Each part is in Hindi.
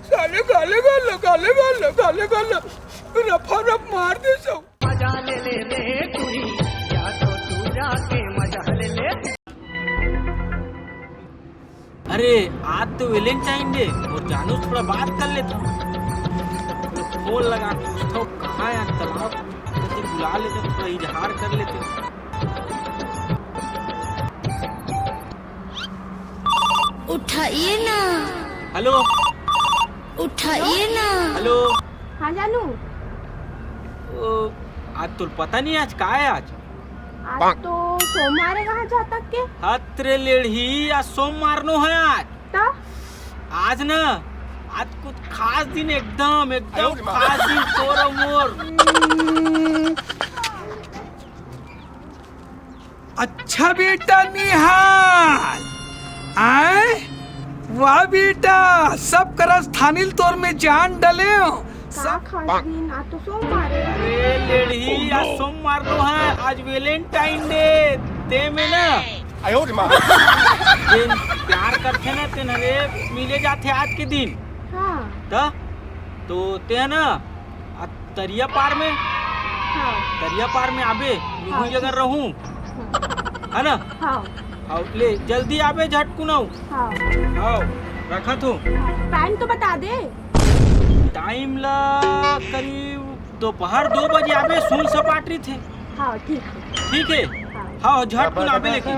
साले गाले गाल रफा रफ मार दे सब। मजा ले रे तुरी, या तो तू जाके मजा ले। अरे आज तो वैलेंटाइन डे और जानू थोड़ा बात कर लेता हूँ। फोन लगा के पूछता हूँ कहाँ है तालाब, तो बुला लेते, थोड़ा इजहार कर लेते। उठाइए ना। हेलो उठाइए ना। हेलो। हाँ जानू। आज तो पता नहीं आज का है। आज तो सोमवार है, कहाँ जा तक के हत्रे लेढ़ी आज सोमवार नो है। आज ता? आज ना आज कुछ खास दिन, एकदम खास दिन तोर और मोर। अच्छा बेटा निहाल आए, वाह बेटा, सब करस थानिल तोर में जान डले हो। का खास दिन? आज तो सोमवार है। अरे लेढ़ी आज सोमवार नो है, आज वैलेंटाइन डे। ते में ना दिन प्यार करते ना ते नरे मिले जाते आज के दिन। हाँ। तो ते ना आज तरिया पार में, हाँ। तरिया पार में आबे हाँ। जगह रहूं है ना। हाँ। आओ ले जल्दी आबे झटकुन आओ। हाँ। आओ रखत हूँ। टाइम तो बता दे। टाइम ला करीब दोपहर 2 बजे आबे, सुन सपाटरी थे। हाँ ठीक है। ठीक है। हाँ झटकुन आबे लेकिन।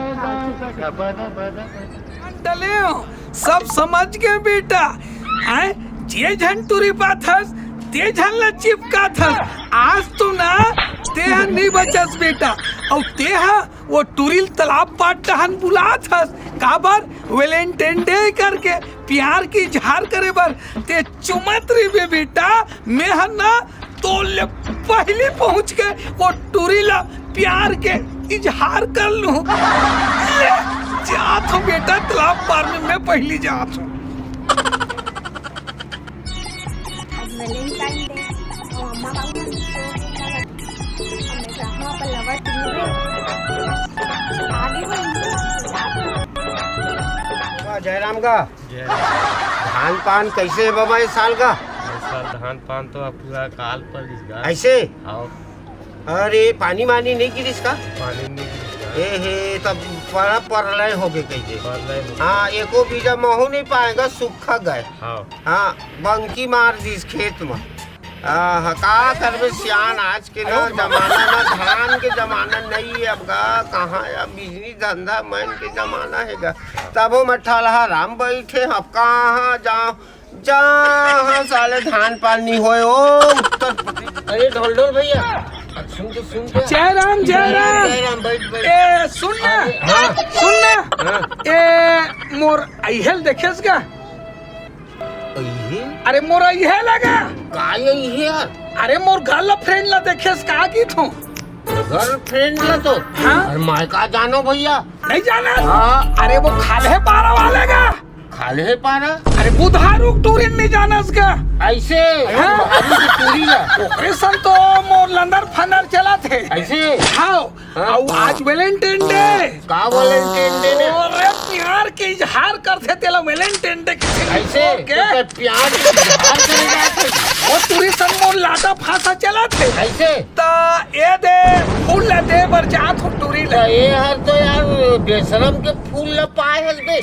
डले हो सब समझ गए बेटा। आए जे झन तुरी बात हस ते झन ला चिपका थस। आज तू ना तेहा नहीं बचस बेटा, और तेहा वो टूरिल तालाब पाट टहन बुलात हस काबर वैलेंटाइन डे करके प्यार की इजहार करे बर ते चुमत रही बे बेटा। मैं ना तो ले पहले पहुंच के वो टूरिला प्यार के इजहार कर लूं। जात हूँ बेटा तालाब पार में, मैं पहली जात हूँ। वैलेंटाइन डे और अम्मा बाबू पर लवर जयराम का धान पान कैसे है बाबा इस साल का? इस साल धान पान तो अब पूरा काल पर इसका ऐसे? आओ अरे पानी मानी नहीं गिरी इसका? पानी नहीं हे तब बड़ा परलय हो गए कहीं गिरा। हाँ एको बीजा महू नहीं पाएगा, सूखा गए। हाँ बंकी मार दी इस खेत में। का करबे सियान, आज के ना जमाना ना धान के जमाना नहीं है अब का। कहाँ अब बिजली धंधा मन के जमाना हैगा। तब वो मठालहा राम बैठे, अब कहाँ जाओ जहाँ साले धान पान नहीं होए। ओ उत्तर प्रदेश। अरे ढोल ढोल भैया सुन जयराम जयराम बैठ बैठ। ए सुन ना, हाँ सुन ना। ए मोर अइहल देखेस का? अरे मोर अइहल लगा का यही है? अरे मोर गर्लफ्रेंड ला देखेस का की थू? गर्लफ्रेंड ला तो हाँ? अरे मैं का जानो भैया, नहीं जाना। हाँ। अरे वो खाले पारा वाले का। खाले है पारा? अरे बुधारू टूरिन नहीं जानस का ऐसे? हाँ? टूरी ला ओकरे सन तो मोर लंदर फंदर चला थे ऐसे। हाँ। और आज वैलेंटाइन डे का वैलेंटाइन डे ने? अरे प्यार के इजहार करते तेला वैलेंटाइन डे ऐसे तो प्यार के इजहार करेगा। वो टूरी सन मोर लाटा फांसा चला थे ऐसे। ता ए दे फूल ले दे बर जात हो टूरी ले। ये हर तो यार बेशरम के फूल ला पाए हस बे।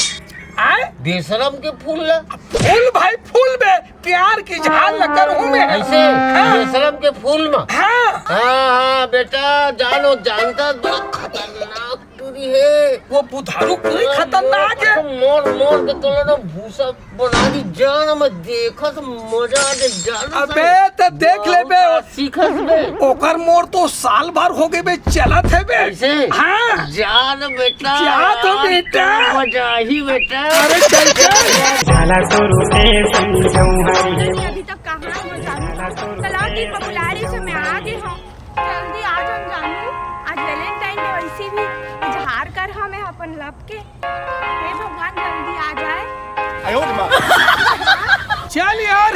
आए बेशरम के फूल ला? फूल भाई फूल बे, प्यार की इजहार न करूं मैं। ऐसे बेशरम के फूल में? हाँ हाँ बेटा जानो जानता बड़ा खतरनाक टूरी है वो बुधारू पूरी खतरनाक है। मोर मोर के तो ना भूसा बना दी जान में देखो तो मजा दे जान। अबे तो देख ले बे, सीखस बे। ओकर मोर तो साल भर हो गए बे, चला थे बे। ऐसे? हाँ जान बेटा क्या तो बेटा मजा ही बेटा। अरे चल चल अभी तक कहाँ हो जानू? तालाब की पपुलारी से मैं आ गई हूँ। जल्दी आ जाओ जानू। आज वैलेंटाइन डे वैसे भी इजहार कर हमें अपन लब के। हे भगवान जल्दी आ जाए। चल यार,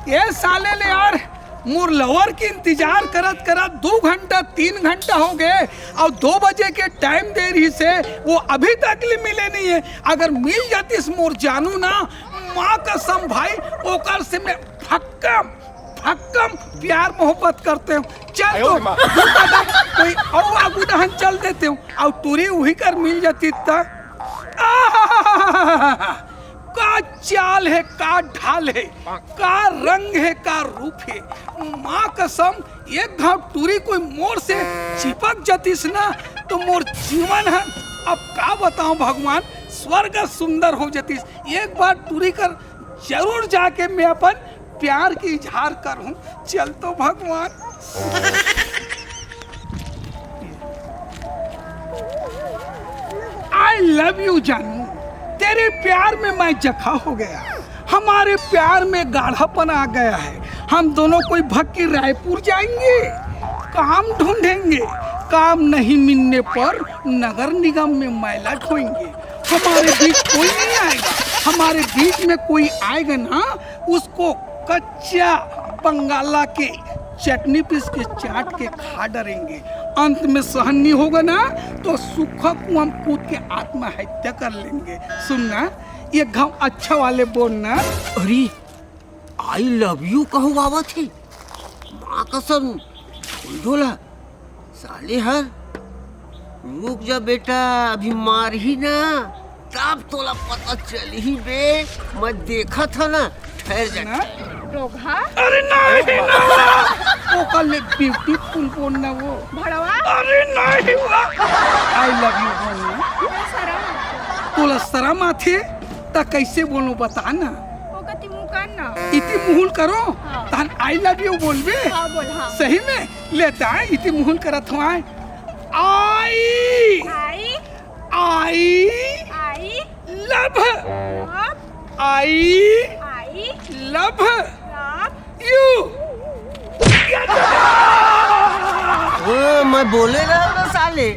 ये साले ले यार मोर लवर की इंतजार करत करत 2 घंटा 3 घंटा हो गए और 2 बजे के टाइम दे रही से वो अभी तक ले मिले नहीं है। अगर मिल जाती मोर जानू ना माँ कसम भाई ओकर से मैं फक्कम प्यार मोहब्बत करते हूँ। चल तो दू कदम कोई और आगू डहन चल देते हूँ और तुरी वही कर मिल जाती तक। का चाल है, का ढाल है, का रंग है, का रूप है। माँ कसम एक घाव टूरी कोई मोर से चिपक जातीस ना तो मोर जीवन है अब का बताऊं भगवान स्वर्ग सुंदर हो जातीस। एक बार टूरी कर जरूर जाके मैं अपन प्यार की इजहार करूं। चल तो भगवान। आई लव यू जानू, तेरे प्यार में मैं जखा हो गया, हमारे प्यार में गाढ़ापन आ गया है। हम दोनों कोई भग के रायपुर जाएंगे, काम ढूंढेंगे, काम नहीं मिलने पर नगर निगम में मैला ढोएंगे। हमारे बीच कोई नहीं आएगा, हमारे बीच में कोई आएगा ना उसको कच्चा बंगाला के चटनी पीस के चाट के खा डरेंगे। अंत में सहन नहीं होगा ना तो सूखा कुआं कूद के आत्महत्या कर लेंगे। सुनना ये घाव अच्छा वाले बोलना। अरे आई लव यू कहू बाबा थे माँ कसम ढोला साले हर रुक जा बेटा अभी मार ही ना तब तोला पता चल ही बे मैं देखा था ना ठहर जा। रोगा अरे नहीं ना वो कल ब्यूटीफुल बोलना वो भड़वा अरे नहीं हुआ आई लव यू बोलना। शरम तोला शर्म आथे त कैसे बोलूं बता ना। ओकती मुंह करना इति मुहुल करो हाँ। तहन आई लव यू बोलबे। हाँ बोल हाँ। सही में लेता है इति मुहुल करत हूँ। आई आई आई आई लव अब आई आई लव अब यू। मैं बोले रहा ना साले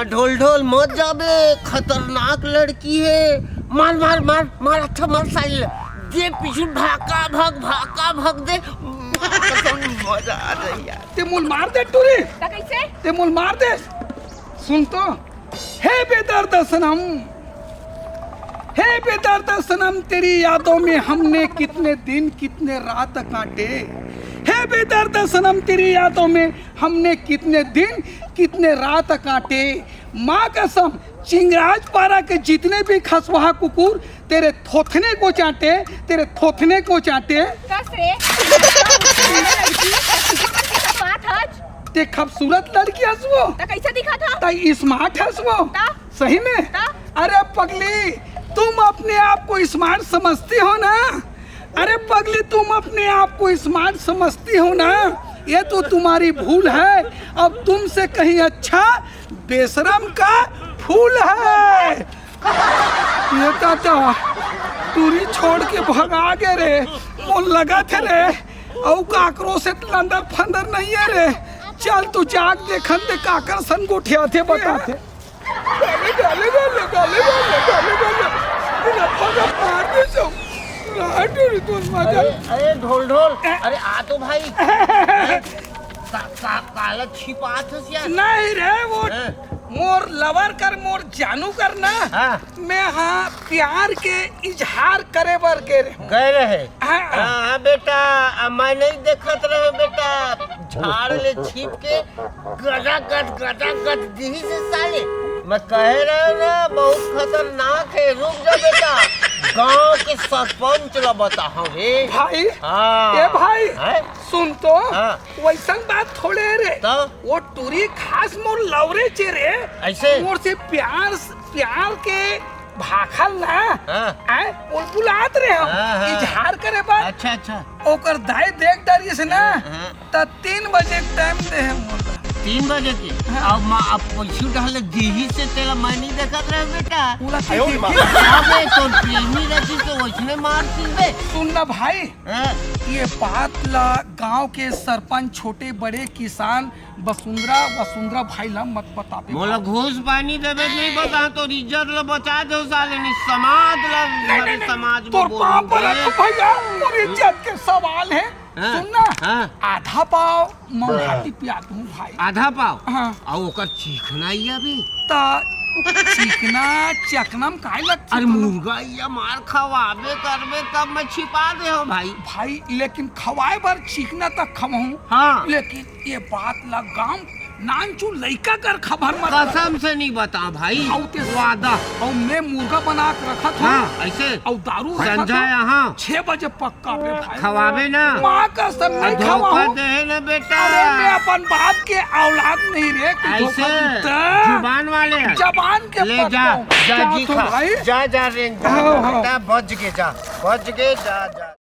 ढोल ढोल मत जाबे खतरनाक लड़की है। मार मार मार मार अच्छा मार साले दे पीछू भाका भग दे मजा आ रही यार। ते मुल मार दे टूरी ता कैसे ते मुल मार दे। सुन तो हे बेदर्द सनम, हे बेदर्द सनम तेरी यादों में हमने कितने दिन कितने रात काटे। हे बेदर्द सनम तेरी यादों में हमने कितने दिन कितने रात काटे। माँ कसम चिंगराज पारा के जितने भी खसवाहा कुकुर तेरे थोथने को चाटे, तेरे थोथने को चाटे। कसरे बात हज ते खूबसूरत लड़की हंस वो ता कैसे दिखा था ता स्मार्ट हंस वो ता? सही में ता? अरे पगली तुम अपने आप को स्मार्ट समझती हो ना। अरे पगली तुम अपने आप को स्मार्ट समझती हो ना ये तो तुम्हारी भूल है। अब तुमसे कहीं अच्छा बेशरम का फूल है। ये ताता दूरी छोड़ के भगा गए रे मोन लगा थे रे और काकरो से अंदर फंदर नहीं है रे। चल तू जाग देखन दे काकर सन गोठिया थे बताते गाले गाले गाले गाले गाले गाले गाले बिना पगा मार दे सो राटूरी तो मजा। अरे ढोल ढोल अरे आ तो भाई काला छिपा था यार। नहीं रे वो मोर लवर कर मोर जानू करना मैं हाँ प्यार के इजहार करे बर के गए रहे। हाँ। हाँ बेटा मैं नहीं देखत रहे बेटा झाड़ ले छिप के गदा दी से साले मैं कह रहा ना बहुत खतरनाक है। रुक जा बेटा गांव के सरपंच ला बता रे भाई। हाँ। ए भाई है? सुन तो हाँ। वैसन बात थोड़े है रे तो? वो टूरी खास मोर लवरे चे रे ऐसे? मोर से प्यार के भाखल ना हाँ। आए और बुलात रे हम हाँ, हाँ। इजहार करे बात। अच्छा अच्छा ओकर दाई देख डरिए से ना हाँ। त 3 बजे के टाइम दे है मोर 3 बजे की अब माँ अब पैसू डाले दीही से तेरा मैं नहीं देखत रहे बेटा। पूरा अबे तो प्रेमी रहती तो वैसने मारती बे। सुन ना भाई हाँ? ये बात ला गांव के सरपंच छोटे बड़े किसान वसुंधरा भाई ला मत बता पे। मोला घूस पानी देवे नहीं बता तो इज्जत ला बचा दो साले नहीं समाज ला हमारे समाज में तोर पाप वाला तो भैया और इज्जत के सवाल है। हाँ, सुनना हाँ। आधा पाव मंगाती पिया दूं भाई। आधा पाव हाँ। और ओकर चीखना ही अभी ता चिकना चकनम काय लगती अरे मुर्गा या मार खवाबे करबे तब मैं छिपा दे हो भाई। भाई लेकिन खवाए बार चिकना तक खमहू हाँ लेकिन ये बात ला गांव नानचू लइका कर खबर मत कर। कसम से नहीं बता भाई, आउ ते वादा। और मैं मुर्गा बना के रखा था हाँ ऐसे और दारू रखा संजा था यहाँ 6 बजे पक्का बे भाई। खवाबे ना, माँ का सर नहीं धोखा खवाऊं। दे ना बेटा। अरे मैं अपन बाप के औलाद नहीं रे कि ऐसे धोखा दूं। जुबान वाले हैं। जबान के ले जा पत्तों। जा क्या जी तो खा भाई जा जा रेंज हाँ, हाँ। बेटा बच के जा, बच के जा जा।